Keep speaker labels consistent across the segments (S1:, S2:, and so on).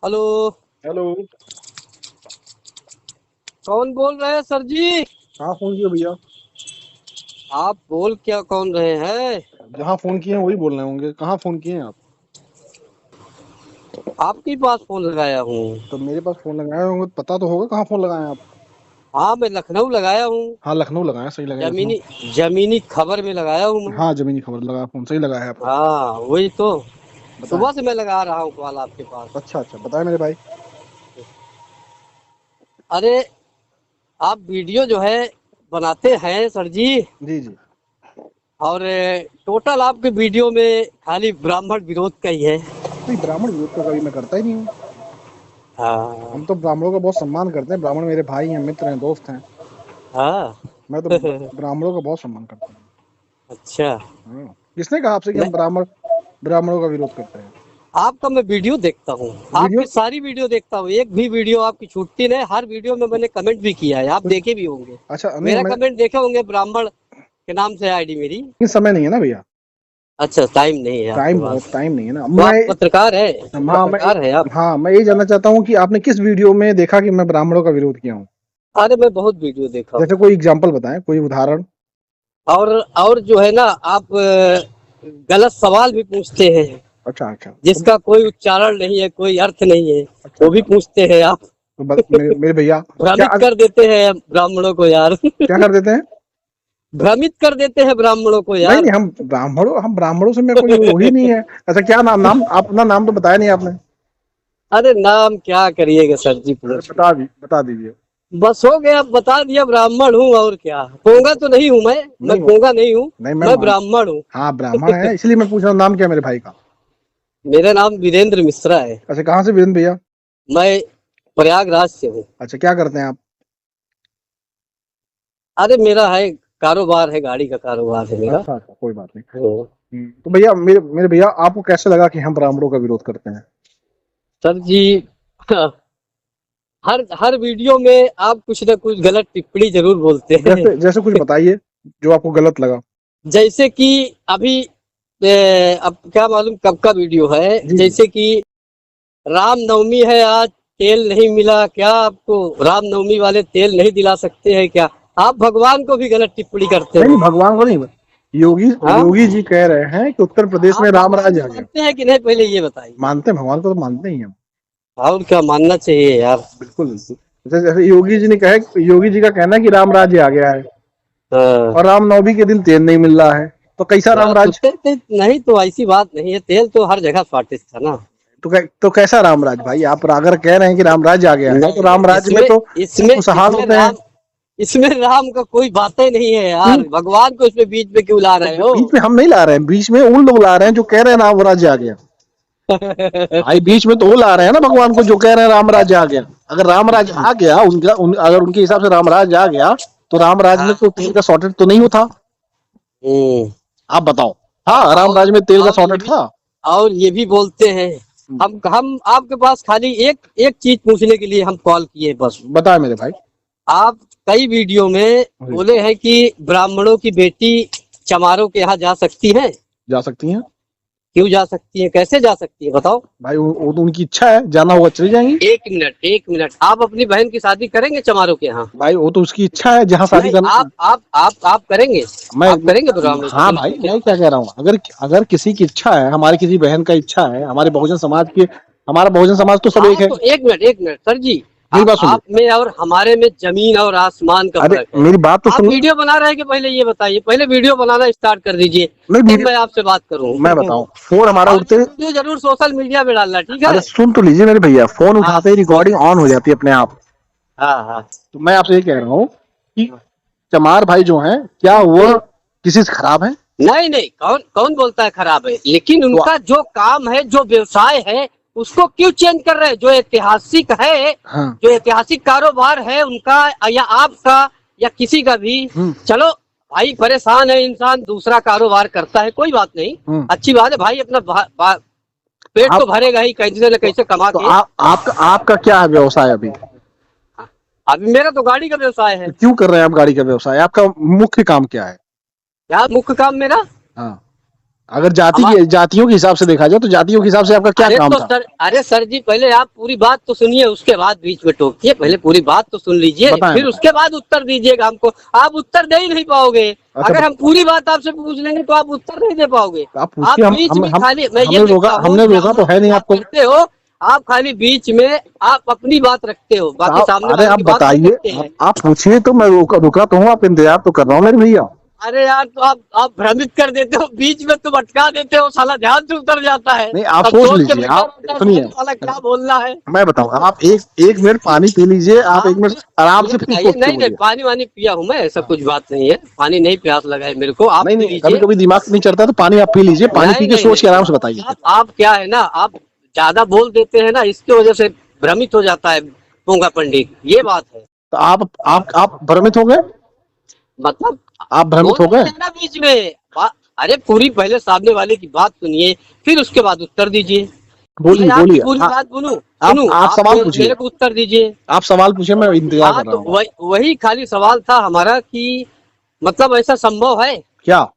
S1: Hello.
S2: Hello.
S1: कौन बोल रहे हैं सर जी?
S2: कहाँ फोन किए भैया?
S1: आप बोल क्या कौन रहे हैं?
S2: जहाँ फोन किए हैं वही बोल रहे होंगे। कहाँ फोन किए हैं आप?
S1: आपके पास फोन लगाया हूँ।
S2: तो मेरे पास फोन लगाए होंगे तो पता तो होगा कहाँ फोन लगाए हैं आप।
S1: हाँ, मैं लखनऊ लगाया हूँ।
S2: हाँ, लखनऊ लगाया, सही लगाया लखनऊ।
S1: जमीनी जमीनी खबर में लगाया हूँ मैं।
S2: हाँ, जमीनी खबर लगाया, फोन सही लगाया है आपने।
S1: हाँ, वही तो।
S2: बताएं।
S1: सुबह से मैं लगा रहा हूँ कॉल आपके पास।
S2: अच्छा अच्छा, बताएं मेरे भाई।
S1: अरे, आप वीडियो जो है बनाते हैं सर जी।
S2: जी जी।
S1: और टोटल आपके वीडियो में खाली ब्राह्मण विरोध का ही है।
S2: नहीं, ब्राह्मण विरोध तो कभी मैं करता ही नहीं हूँ।
S1: हाँ।
S2: हम तो ब्राह्मणों का बहुत सम्मान करते हैं। ब्राह्मण मेरे भाई हैं, मित्र हैं, दोस्त हैं।
S1: हाँ।
S2: मैं तो ब्राह्मणों का बहुत सम्मान करता हूँ।
S1: अच्छा।
S2: हाँ। किसने कहा आपसे कि
S1: मैं
S2: हम ब्राह्मणों का विरोध करते हैं?
S1: आपका मैं वीडियो देखता हूँ।
S2: वीडियो
S1: आपकी सारी वीडियो देखता हूँ, एक भी वीडियो आपकी छूटती नहीं। हर वीडियो में मैंने कमेंट भी किया है, आप
S2: कुछ।
S1: देखे भी होंगे।
S2: अच्छा, नहीं
S1: मेरा
S2: मैं।
S1: कमेंट देखे होंगे, ब्राह्मण के नाम से आईडी मेरी।
S2: इस समय नहीं है ना भैया।
S1: अच्छा, टाइम नहीं है आपके
S2: टाइम
S1: पास?
S2: बहुत टाइम नहीं है ना
S1: तो
S2: मैं।
S1: आप पत्रकार है?
S2: हाँ मैं।
S1: पत्रकार है आप?
S2: हाँ, मैं ये जानना चाहता हूँ कि आपने किस वीडियो में देखा कि मैं ब्राह्मणों का विरोध किया हूँ।
S1: अरे, मैं बहुत वीडियो देखा
S2: जैसे
S1: हूँ।
S2: कोई एग्जांपल बताएं, कोई उदाहरण।
S1: और जो है ना, आप गलत सवाल भी पूछते हैं,
S2: अच्छा अच्छा तो।
S1: जिसका कोई उच्चारण नहीं है, कोई अर्थ नहीं है।
S2: अच्छा
S1: वो भी
S2: अच्छा।
S1: पूछते हैं आप।
S2: तो बस मेरे भैया। क्या
S1: भ्रमित कर देते हैं ब्राह्मणों को यार।
S2: क्या कर देते हैं?
S1: भ्रमित कर देते हैं ब्राह्मणों को
S2: नहीं
S1: यार।
S2: नहीं, हम ब्राह्मणों से मैं कोई वो ही नहीं है। अच्छा, क्या नाम नाम अपना नाम तो बताया नहीं आपने।
S1: अरे, नाम क्या करिएगा सर जी,
S2: अरे
S1: पूछ।
S2: बता दीजिए।
S1: बस हो गया, बता दिया, ब्राह्मण हूँ और क्या। पोंगा तो नहीं हूँ मैं
S2: नहीं
S1: पोंगा नहीं हूँ।
S2: नहीं, मैं
S1: मैं
S2: मान।
S1: ब्राह्मण हूँ।
S2: हाँ, ब्राह्मण है इसलिए मैं पूछ रहा हूँ, नाम क्या है मेरे भाई का?
S1: मेरा नाम वीरेंद्र मिश्रा है।
S2: अच्छा, कहाँ से वीरेंद्र भैया?
S1: मैं प्रयागराज से हूँ।
S2: अच्छा, क्या करते हैं आप?
S1: अरे, मेरा है कारोबार, है गाड़ी का कारोबार है मेरा।
S2: अच्छा अच्छा, कोई बात नहीं।
S1: हाँ।
S2: तो भैया, मेरे भैया, आपको कैसे लगा कि हम ब्राह्मणों का विरोध करते हैं?
S1: सर जी, हर हर वीडियो में आप कुछ न कुछ गलत टिप्पणी जरूर बोलते हैं।
S2: जैसे जैसे कुछ बताइए जो आपको गलत लगा।
S1: जैसे कि अभी अब क्या मालूम कब का वीडियो है।
S2: जी जी।
S1: जैसे कि रामनवमी है आज, तेल नहीं मिला क्या आपको? रामनवमी वाले तेल नहीं दिला सकते हैं क्या? आप भगवान को भी गलत टिप्पणी करते
S2: नहीं
S1: हो।
S2: नहीं, भगवान को नहीं। योगी
S1: हाँ।
S2: योगी जी कह रहे हैं कि उत्तर प्रदेश में
S1: आप
S2: राम
S1: भगवान
S2: राज
S1: को
S2: आ गया।
S1: मानते हैं कि नहीं, पहले ये बताइए।
S2: मानते हैं, भगवान को तो मानते ही हम।
S1: और क्या मानना चाहिए यार।
S2: बिल्कुल बिल्कुल। जैसे योगी जी ने कहा है, योगी जी का कहना है कि राम राज्य आ गया है।
S1: हाँ।
S2: और रामनवमी के दिन तेल नहीं मिल रहा है। तो कैसा राम
S1: तो
S2: राज?
S1: नहीं, तो ऐसी बात नहीं है, तेल तो हर जगह शॉर्टेज था ना।
S2: तो कैसा राम राज भाई? आप अगर कह रहे हैं कि राम राज्य आ गया है तो
S1: नहीं
S2: राम
S1: नहीं,
S2: राज्य में
S1: इसमें
S2: तो
S1: इसमें
S2: खुशहाल
S1: इसमें
S2: होते हैं।
S1: इसमें राम का कोई बात ही नहीं है
S2: क्यों?
S1: यार। भगवान को इसमें बीच में क्यों ला
S2: तो
S1: रहे हो?
S2: बीच में हम नहीं ला रहे हैं, बीच में उन लोग ला रहे हैं जो कह रहे हैं राम राज्य आ गया। भाई, बीच में तो वो ला रहे हैं ना भगवान को, जो कह रहे हैं राम राज्य आ गया। अगर राम राज्य आ गया, अगर उनके हिसाब से राम राज्य आ गया, तो राम राज्य में
S1: हाँ।
S2: तो तेल का शॉर्टेज तो नहीं होता।
S1: हम्म।
S2: आप बताओ। हाँ, राम
S1: और
S2: राज्य में तेल का
S1: और ये
S2: शॉर्टेज
S1: भी
S2: था।
S1: और ये भी बोलते हैं। हम आपके पास खाली एक एक चीज पूछने के लिए हम कॉल किए बस।
S2: बताए मेरे भाई।
S1: आप कई वीडियो में
S2: जी।
S1: बोले हैं कि ब्राह्मणों की बेटी चमारों के यहाँ जा सकती है।
S2: जा सकती हैं।
S1: क्यों जा सकती है, कैसे जा सकती है, बताओ।
S2: भाई, वो तो उनकी इच्छा है, जाना होगा चली जाएंगी।
S1: एक मिनट, एक मिनट, आप अपनी बहन की शादी करेंगे चमारों के यहाँ?
S2: भाई, वो तो उसकी इच्छा है, जहाँ शादी
S1: नहीं,
S2: करना।
S1: आप करेंगे?
S2: मैं
S1: आप करेंगे ब्राह्मणों
S2: हाँ
S1: की
S2: भाई,
S1: बेटी?
S2: मैं क्या कह रहा हूँ, अगर अगर किसी की इच्छा है, हमारी किसी बहन का इच्छा है, हमारे बहुजन समाज की। हमारा बहुजन समाज तो सब एक
S1: हाँ,
S2: है।
S1: तो एक मिनट सर जी।
S2: मेरी बात सुनिए।
S1: आप में और हमारे में जमीन और आसमान का
S2: अरे,
S1: फर्क है।
S2: मेरी बात तो
S1: आप
S2: सुनो।
S1: वीडियो बना रहे हैं कि पहले ये बताइए, पहले वीडियो बनाना स्टार्ट कर दीजिए,
S2: नहीं,
S1: तब
S2: वीडियो।
S1: मैं आपसे बात करूं।
S2: मैं बताऊं, फोन हमारा
S1: और ये
S2: उठते।
S1: वीडियो जरूर सोशल मीडिया में डालना, ठीक
S2: अरे,
S1: है?
S2: सुन तो लीजिए मेरे भैया, फोन
S1: हाँ
S2: उठाते ही रिकॉर्डिंग ऑन हो जाती है अपने आप।
S1: हाँ हाँ।
S2: तो मैं आपसे ये कह रहा हूँ कि चमार भाई जो हैं, क्या वो किसी से खराब है?
S1: नहीं नहीं, कौन कौन बोलता है खराब है, लेकिन
S2: तो
S1: उनका जो काम है, जो व्यवसाय है, उसको क्यों चेंज कर रहे हैं? जो ऐतिहासिक है,
S2: हाँ।
S1: जो ऐतिहासिक कारोबार है उनका, या आपका, या किसी का भी।
S2: हम्म।
S1: चलो भाई, परेशान है इंसान, दूसरा कारोबार करता है, कोई बात नहीं।
S2: हम्म।
S1: अच्छी बात है भाई, अपना पेट तो
S2: आप
S1: भरेगा ही कैसे न
S2: तो,
S1: कैसे कमा
S2: तो
S1: के।
S2: आपका क्या है व्यवसाय अभी?
S1: अभी मेरा तो गाड़ी का व्यवसाय
S2: तो
S1: है।
S2: क्यों कर रहे हैं आप गाड़ी का व्यवसाय? आपका मुख्य काम क्या है?
S1: क्या मुख्य काम मेरा?
S2: हाँ। अगर जातियों के हिसाब से देखा जाए तो जातियों के हिसाब से आपका क्या
S1: अरे
S2: काम
S1: तो
S2: था?
S1: सर, अरे सर जी, पहले आप पूरी बात तो सुनिए, उसके बाद बीच में टोकिए। पहले पूरी बात तो सुन लीजिए,
S2: बताएं
S1: फिर
S2: बताएं।
S1: उसके बाद उत्तर दीजिएगा हमको। आप उत्तर दे ही नहीं पाओगे।
S2: अच्छा
S1: अगर हम पूरी बात आपसे पूछ लेंगे तो आप उत्तर नहीं दे पाओगे।
S2: तो आप
S1: आप
S2: पूछिए।
S1: बीच में खाली, मैं ये
S2: हमने रोका,
S1: देखता हूँ
S2: हमने रोका
S1: ब्राह्मण
S2: तो है नहीं
S1: की बात
S2: आपको।
S1: करते हो, आप खाली बीच में आप अपनी बात रखते हो,
S2: तो
S1: बाकी सामने
S2: अरे
S1: वाले
S2: आप
S1: की बात नहीं
S2: बताइए,
S1: रखते हैं।
S2: आप पूछिए तो मैं रुका तो हूँ, आप इंतजार तो कर रहा हूँ मेरे भैया।
S1: अरे यार, तो आप भ्रमित कर देते हो, बीच में तुम अटका देते हो, साला ध्यान से उतर जाता है।
S2: नहीं आप
S1: तब
S2: सोच
S1: सोच के
S2: लीजिए,
S1: बैठा
S2: आप
S1: रहता है
S2: सुनिए,
S1: सामने वाला क्या बोलना है।
S2: मैं बताऊँ, आप एक मिनट पानी पी लीजिए, आप एक मिनट आराम
S1: ये
S2: से फिर
S1: बताइए,
S2: सोच के
S1: नहीं नहीं,
S2: बोलिए।
S1: पानी वानी पिया हूँ मैं, ऐसा कुछ बात नहीं है। पानी नहीं प्यास लगा है मेरे को, आप
S2: नहीं
S1: पी
S2: नहीं, कभी
S1: लीजिए।
S2: कभी दिमाग नहीं चलता तो पानी आप पी लीजिए, पानी
S1: नहीं
S2: पी के
S1: नहीं
S2: सोच के
S1: नहीं,
S2: आराम से बताइए फिर।
S1: आप क्या है ना, आप ज्यादा बोल देते हैं ना, इसकी वजह से भ्रमित हो जाता है पोंगा पंडित, ये बात है।
S2: तो आप भ्रमित हो गए?
S1: मतलब
S2: आप भ्रमित
S1: बोल
S2: हो गए?
S1: देते हैं ना बीच में अरे पूरी पहले सामने वाले की बात सुनिए, फिर उसके बाद उत्तर दीजिए। मैं
S2: बोलिए
S1: आपकी
S2: बोलिए।
S1: पूरी बात सुनूं,
S2: आप सवाल
S1: मेरे
S2: पूछिए,
S1: को उत्तर दीजिए।
S2: आप सवाल पूछिए, मैं इंतजार
S1: हाँ,
S2: कर रहा
S1: तो
S2: हूँ।
S1: वही खाली सवाल था हमारा कि मतलब ऐसा संभव है,
S2: क्या?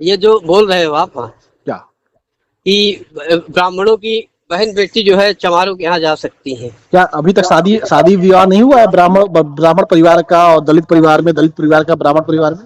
S1: ये जो बोल रहे हो आप
S2: क्या?
S1: कि ब्राह्मणों की बहन बेटी जो है चमारों के यहाँ जा सकती है।
S2: क्या अभी तक शादी शादी विवाह नहीं हुआ है ब्राह्मण परिवार का और दलित परिवार में, दलित परिवार का ब्राह्मण परिवार में?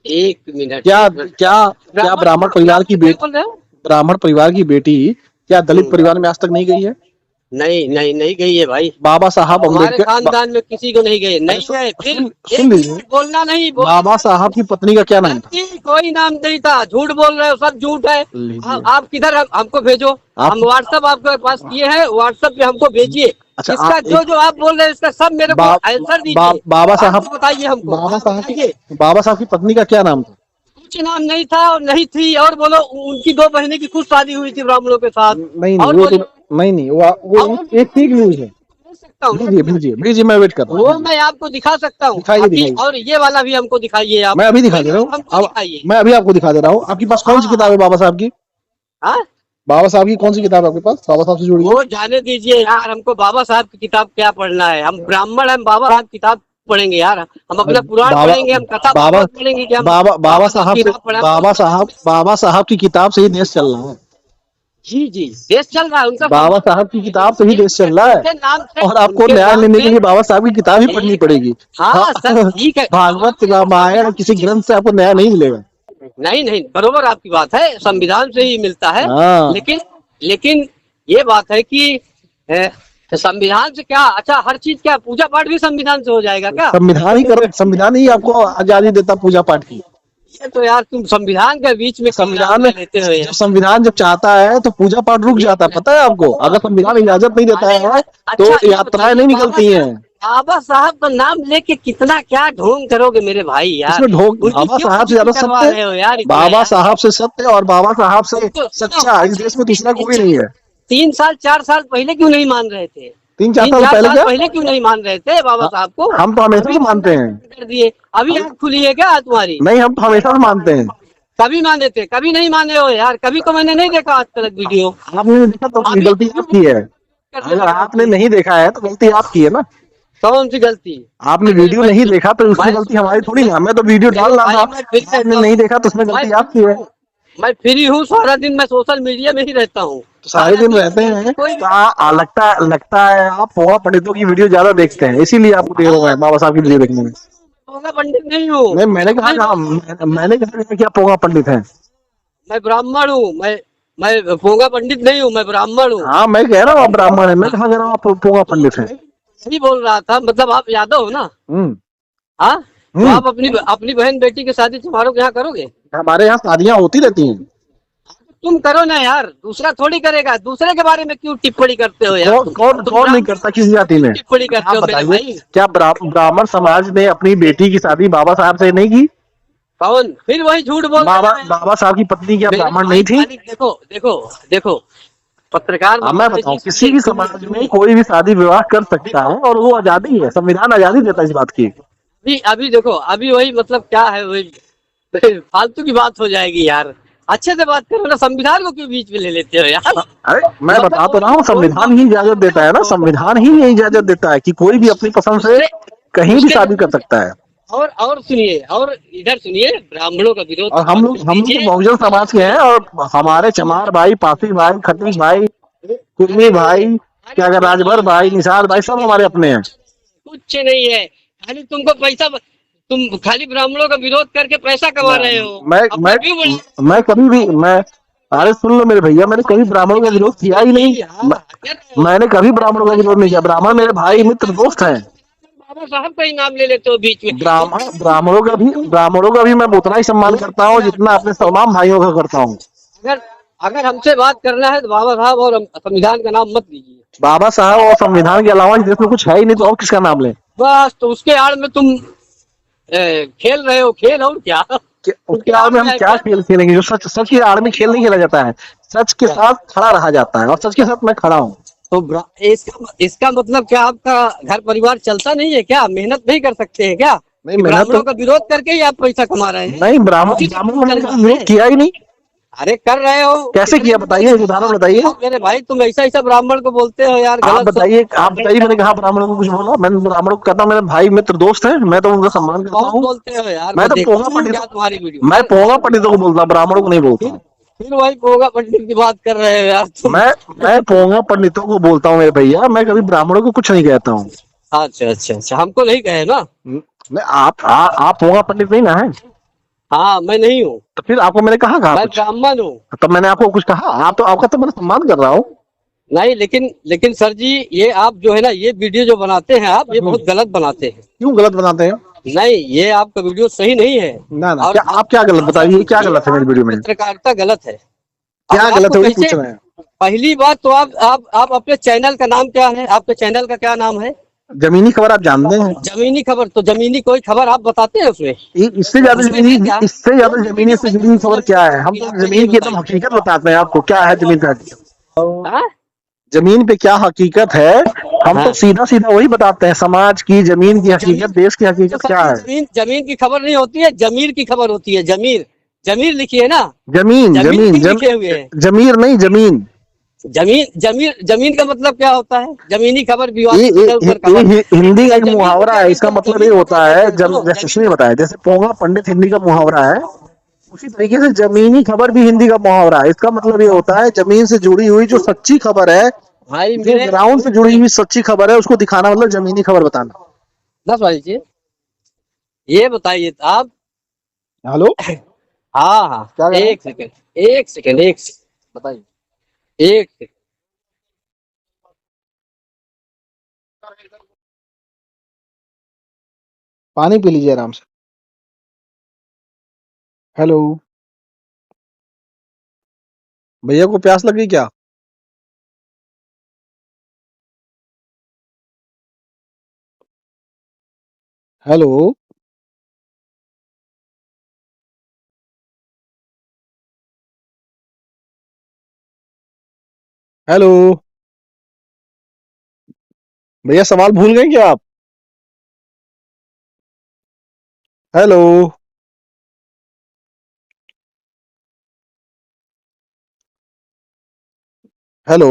S1: एक मिनट,
S2: क्या
S1: एक मिनट।
S2: क्या क्या ब्राह्मण परिवार की
S1: क्या
S2: बेटी,
S1: बोल रहे हो?
S2: ब्राह्मण परिवार की बेटी क्या दलित
S1: हम्म,
S2: परिवार में आज तक नहीं गई है?
S1: नहीं नहीं नहीं गई है भाई,
S2: बाबा साहब
S1: हमारे
S2: अम्बेडकर
S1: खानदान में किसी को नहीं गए, नहीं गए। फिर
S2: सुन
S1: एक
S2: लीजिए,
S1: मिनट बोलना नहीं,
S2: बाबा साहब की पत्नी का क्या नाम था?
S1: नहीं, कोई नाम नहीं था, झूठ बोल रहे हो, सब झूठ है।
S2: लीजिए
S1: आप किधर, हमको भेजो,
S2: आप।
S1: हम व्हाट्सएप आपके पास किए हैं, व्हाट्सएप पे हमको भेजिए।
S2: अच्छा
S1: इसका जो जो आप बोल रहे हैं इसका सब मेरे को आंसर दीजिए,
S2: बाबा साहब,
S1: आपको बताइए हमको, बताइए।
S2: बाबा साहब की पत्नी का क्या नाम था?
S1: कुछ नाम नहीं था और नहीं थी, और बोलो उनकी 2 महीने की खुद शादी हुई थी ब्राह्मणों के साथ।
S2: नहीं नहीं,
S1: और
S2: वो
S1: बोलिए,
S2: तो नहीं नहीं, वो एक फेक न्यूज है।
S1: बोल सकता हूँ
S2: भेजिए भेजिए भेजिए, मैं वेट कर रहा
S1: वो,
S2: हूँ।
S1: मैं आपको दिखा सकता हूँ
S2: दिखाइए
S1: अभी,
S2: दिखाइए,
S1: और ये वाला भी हमको दिखाइए आप।
S2: मैं अभी दिखा दे रहा
S1: हमको
S2: हूँ। अब
S1: दिखाइए।
S2: मैं अभी आपको दिखा दे रहा हूँ। आपके पास कौन सी
S1: हाँ,
S2: किताब है बाबा साहब की?
S1: हाँ,
S2: बाबा साहब की कौन सी किताब है आपके पास? बाबा साहब से जुड़ी है?
S1: वो जाने दीजिए यार, हमको बाबा साहब की किताब क्या पढ़ना है, हम ब्राह्मण, हम बाबा साहब की किताब पढ़ेंगे यार, हम अपना पुराण
S2: बाबा
S1: पढ़ेंगे, हम कथा
S2: बाबा
S1: भागवत पढ़ेंगे क्या? हम
S2: बाबा साहब
S1: की
S2: से,
S1: किताब पढ़ा?
S2: बाबा साहब की किताब से ही देश चल रहा है।
S1: जी जी, देश चल रहा है उनका,
S2: बाबा साहब की किताब से ही देश चल रहा
S1: उनके
S2: है,
S1: नाम से,
S2: और आपको
S1: उनके
S2: न्याय
S1: नाम
S2: लेने के
S1: से।
S2: लिए बाबा साहब की किताब ही पढ़नी पड़ेगी।
S1: हाँ सर, ठीक है।
S2: भागवत, रामायण, किसी ग्रंथ से आपको न्याय नहीं मिलेगा।
S1: नहीं नहीं, बरोबर आपकी बात है, संविधान से ही मिलता है।
S2: हाँ।
S1: लेकिन ये बात है कि संविधान से क्या, अच्छा हर चीज, क्या पूजा पाठ भी संविधान से हो जाएगा क्या?
S2: संविधान ही आपको आजादी देता पूजा पाठ की।
S1: ये तो यार तुम संविधान के बीच में
S2: संविधान में
S1: लेते हो यार।
S2: संविधान जब चाहता है तो पूजा पाठ रुक जाता है, पता है आपको? अगर संविधान इजाजत नहीं देता है तो
S1: अच्छा,
S2: यात्राएं नहीं निकलती हैं।
S1: बाबा साहब का नाम लेके कितना क्या ढोंग करोगे मेरे भाई यार?
S2: इसमें ढोंग,
S1: उनकी
S2: बाबा
S1: क्यों
S2: साहब से ज्यादा
S1: करवा रहे हो यार
S2: सत्य,
S1: इतना
S2: बाबा
S1: यार?
S2: साहब से सत्य और बाबा साहब से सच्चा इस देश में दूसरा कोई नहीं है।
S1: 3 साल 4 साल पहले क्यों नहीं मान रहे थे?
S2: 3-4
S1: 3
S2: साल
S1: 4
S2: पहले
S1: साल
S2: क्या?
S1: पहले क्यों नहीं मान रहे थे बाबा साहब को?
S2: हम तो हमेशा से मानते हैं।
S1: कर दिए, अभी आँख खुली है क्या तुम्हारी?
S2: नहीं, हम तो हमेशा से मानते हैं।
S1: कभी माने थे, कभी नहीं माने हो यार, कभी तो मैंने नहीं देखा आज तक वीडियो।
S2: आपने नहीं देखा तो गलती आपकी है। अगर आपने नहीं देखा है तो गलती आपकी है ना।
S1: कौन सी गलती?
S2: आपने वीडियो नहीं देखा तो उसमें गलती हमारी थोड़ी ना। मैं तो वीडियो डाल रहा था, आपने नहीं देखा तो उसमें गलती आपकी है।
S1: मैं फ्री हूँ, सारा दिन मैं सोशल मीडिया में ही रहता हूँ।
S2: तो सारे दिन रहते हैं तो लगता है आप पोहा पंडितों की वीडियो ज्यादा देखते हैं, इसीलिए आपको देर हो गया बाबा साहब की वीडियो देखने में।
S1: पोंगा पंडित नहीं हूँ
S2: नहीं, मैंने कहा कि आप पोहा पंडित हैं।
S1: मैं ब्राह्मण हूँ, मैं पोंगा पंडित नहीं हूँ, मैं ब्राह्मण हूँ।
S2: हाँ, मैं कह रहा हूँ आप ब्राह्मण है, मैं कहा कह रहा हूँ आप पोहा पंडित हैं।
S1: सही बोल रहा था, मतलब आप यादव हो ना? हाँ, तो आप अपनी बहन बेटी की शादी तुम्हारों के यहाँ करोगे?
S2: हमारे यहाँ शादियाँ होती रहती हैं।
S1: तुम करो ना यार, दूसरा थोड़ी करेगा। दूसरे के बारे में क्यों टिप्पणी करते हो यार?
S2: कौन नहीं करता किसी जाति में?
S1: टिप्पणी करते हो मेरे भाई।
S2: क्या ब्राह्मण समाज ने अपनी बेटी की शादी बाबा साहब से नहीं की?
S1: कौन? फिर वही झूठ बोल रहा है।
S2: बाबा साहब की पत्नी क्या ब्राह्मण नहीं थी?
S1: देखो देखो देखो, पत्रकार,
S2: मैं बताऊं, किसी भी समाज में कोई भी शादी विवाह कर सकता है और वो आजादी है, संविधान आजादी देता है इस बात की।
S1: अभी देखो, अभी वही मतलब क्या है, वही फालतू की बात हो जाएगी यार। अच्छे से बात करो ना, संविधान को क्यों बीच में ले लेते हो यार?
S2: अरे मैं बता तो रहा हूँ, संविधान ही इजाजत देता है ना, संविधान ही इजाजत देता है कि कोई भी अपनी पसंद से कहीं भी शादी कर सकता है।
S1: और सुनिए, और इधर सुनिए, ब्राह्मणों का विरोध
S2: और हम लोग तो
S1: कीजिए।
S2: बहुजन समाज के हैं, और हमारे चमार भाई, पासी भाई, खतीश भाई, कुर्मी भाई, क्या अगर राजभर भाई, निषाद भाई, सब हमारे अपने हैं।
S1: कुछ नहीं है, खाली तुमको पैसा, तुम खाली ब्राह्मणों का विरोध करके पैसा कमा रहे हो।
S2: मैं
S1: अपना
S2: मैं
S1: क्यों बोल,
S2: मैं कभी भी मैं अरे सुन लो मेरे भैया, मैंने कभी ब्राह्मणों का विरोध किया ही नहीं।
S1: हाँ, कर रहे हो।
S2: मैंने कभी ब्राह्मणों का विरोध नहीं किया। ब्राह्मण मेरे भाई, मित्र, दोस्त हैं।
S1: बाबा साहब का ही नाम ले लेते हो बीच में।
S2: ब्राह्मणों का भी मैं उतना ही सम्मान करता हूँ जितना अपने तमाम भाइयों का करता हूँ।
S1: अगर अगर हमसे बात करना है तो बाबा साहब और संविधान का नाम मत लीजिए।
S2: बाबा साहब और संविधान के अलावा इस देश में कुछ है ही नहीं, तो और किसका नाम लें?
S1: बस, तो उसके आड़ में तुम खेल रहे हो खेल, और क्या?
S2: उसके आड़ में हम क्या खेल खेलेंगे? जो सच सच की आड़ में खेल नहीं खेला जाता है, सच के साथ खड़ा रहा जाता है, और सच के साथ मैं खड़ा हूँ।
S1: तो इसका मतलब क्या आपका घर परिवार चलता नहीं है क्या? मेहनत नहीं कर सकते हैं क्या?
S2: नहीं,
S1: कि
S2: मेहनत
S1: ब्राह्मणों
S2: तो
S1: का विरोध करके ही आप पैसा कमा रहे हैं?
S2: नहीं,
S1: उसी से
S2: ब्राह्मणों ने
S1: चल
S2: कभी
S1: रहा
S2: विरोध
S1: है।
S2: किया ही नहीं।
S1: अरे कर रहे हो।
S2: कैसे किया बताइए, एक उदाहरण बताइए।
S1: मेरे भाई, तुम ऐसा ऐसा ब्राह्मण को बोलते हो यार,
S2: आप
S1: गलत
S2: बताइए, आप बताइए, मैंने कहा ब्राह्मणों को कुछ बोला? मैंने ब्राह्मणों को कहता हूँ मेरे भाई, मित्र, दोस्त हैं, मैं तो उनका सम्मान करता
S1: बहुत
S2: हूँ।
S1: बोलते हो यार,
S2: मैं
S1: मैं
S2: तो पोंगा
S1: देखता हूँ क्या
S2: पंडितों
S1: तुम्हारी वीडियो
S2: मैं
S1: यार।
S2: पोंगा पंडितों को बोलता हूँ, ब्राह्मणों को नहीं बोलता
S1: फिर
S2: हूँ।
S1: फिर वही पोगा पंडित की बात कर रहे हो यार तुम।
S2: मैं मैं पोंगा पंडितों को बोलता हूँ मेरे भैया, मैं कभी ब्राह्मणों को कुछ नहीं कहता हूँ।
S1: अच्छा अच्छा अच्छा, हमको नहीं कहे ना।
S2: नहीं, आप पोंगा पंडित नहीं ना है?
S1: हाँ, मैं नहीं हूँ।
S2: तो फिर आपको मैंने कहा
S1: मैं
S2: कुछ?
S1: ब्राह्मण हूँ।
S2: तब मैंने आपको कुछ कहा? आप तो, आपका तो मैं सम्मान कर रहा हूँ।
S1: नहीं, लेकिन लेकिन सर जी, ये आप जो है ना, ये वीडियो जो बनाते हैं आप, ये बहुत गलत बनाते हैं।
S2: क्यों गलत बनाते हैं?
S1: नहीं, ये आपका वीडियो सही नहीं है।
S2: ना ना,
S1: और
S2: क्या आप क्या गलत बताइए, क्या
S1: ये
S2: गलत है मेरी वीडियो में?
S1: पत्रकारिता गलत है। अब
S2: क्या गलत
S1: आपको
S2: है वही
S1: कैसे,
S2: पूछ रहे हैं।
S1: पहली बात तो आप अपने चैनल का नाम क्या है? आपके चैनल का क्या नाम है?
S2: जमीनी खबर आप जानते हैं?
S1: जमीनी खबर। तो जमीनी कोई खबर आप बताते हैं उसमें?
S2: इससे ज्यादा
S1: उसमें है
S2: जमीनी,
S1: क्या?
S2: इससे ज्यादा
S1: एक
S2: जमीनी
S1: वीडियो
S2: से
S1: है
S2: जुड़ी हुई खबर क्या है? हम
S1: कि
S2: तो
S1: आपको ये
S2: जमीन की एकदम
S1: बताइए।
S2: हकीकत बताते हैं आपको, क्या है जमीन पे हकीकत।
S1: हाँ
S2: जमीन पे क्या हकीकत है, हम तो
S1: हाँ।
S2: सीधा सीधा वही बताते हैं। समाज की, जमीन की हकीकत,
S1: जमीन,
S2: देश की
S1: तो
S2: हकीकत
S1: सर
S2: क्या
S1: जी,
S2: है।
S1: जमीन जमीन की खबर नहीं होती है, जमीर की खबर होती है। जमीर, जमीर लिखिए ना।
S2: जमीन
S1: जमीन
S2: जमीन
S1: क्यों लिखे हुए हैं?
S2: जमीर नहीं, जमीन।
S1: जमीन का मतलब क्या होता है? जमीनी खबर,
S2: ये
S1: विवादित ऊपर खबर।
S2: हिंदी का एक
S1: जमीन को
S2: मुहावरा
S1: क्या
S2: है।
S1: कहते
S2: इसका
S1: हैं?
S2: मतलब ये
S1: जमीन को क्या
S2: होता है,
S1: कहते हैं?
S2: जब
S1: सुनो,
S2: जैसे
S1: जमीन
S2: सुनिए बताया, जैसे पोंगा पंडित हिंदी का मुहावरा है, उसी तरीके से जमीनी खबर भी हिंदी का मुहावरा है। इसका मतलब ये होता है, जमीन से जुड़ी हुई जो सच्ची खबर है,
S1: भाई
S2: जो
S1: मेरे
S2: ग्राउंड से जुड़ी हुई सच्ची खबर है, उसको दिखाना मतलब जमीनी खबर बताना।
S1: 10 बजे ये बताइए आप।
S2: हेलो,
S1: हाँ हाँ,
S2: क्या कह रहे हैं?
S1: एक सेकंड, एक सेकंड, एक सेकंड बताइए, एक सेकंड।
S2: पानी पी लीजिए आराम से। हेलो, भैया को प्यास लग गई क्या? हेलो, हेलो, भैया सवाल भूल गए क्या आप? Hello, hello.